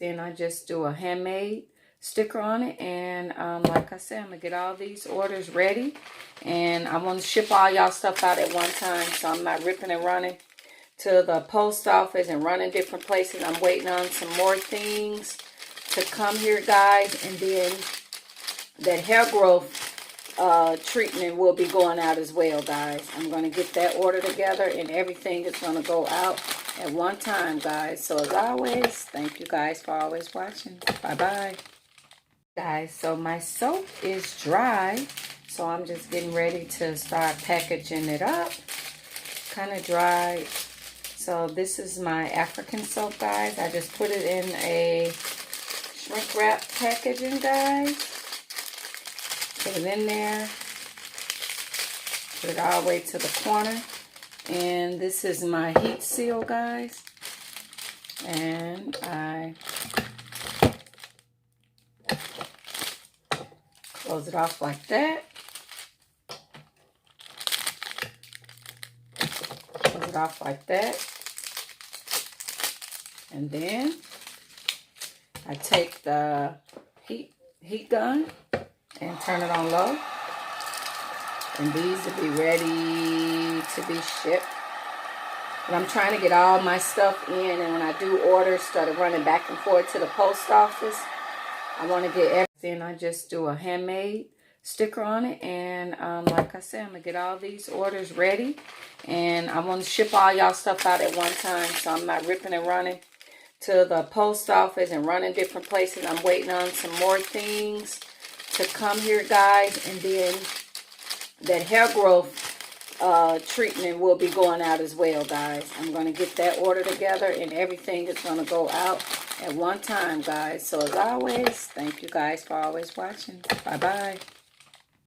Then I just do a handmade sticker on it. And like I said, I'm going to get all these orders ready. And I want to ship all y'all stuff out at one time. So I'm not ripping and running to the post office and running different places. I'm waiting on some more things to come here, guys. And then that hair growth treatment will be going out as well, guys. I'm going to get that order together, and everything is going to go out at one time, guys. So as always, thank you guys for always watching. Bye-bye. Guys, so my soap is dry, so I'm just getting ready to start packaging it up. Kind of dry. So this is my African soap, guys. I just put it in a shrink wrap packaging, guys. Put it in there. Put it all the way to the corner. And this is my heat seal, guys. And I close it off like that. Close it off like that. And then I take the heat gun and turn it on low. And these will be ready to be shipped. But I'm trying to get all my stuff in, and when I do orders, instead of running back and forth to the post office, I want to get everything. I just do a handmade sticker on it. And like I said, I'm going to get all these orders ready. And I want to ship all y'all stuff out at one time, so I'm not ripping and running to the post office and running different places. I'm waiting on some more things to come here, guys. And then that hair growth treatment will be going out as well, guys. I'm going to get that order together, and everything is going to go out at one time, guys. So as always, thank you guys for always watching. Bye-bye.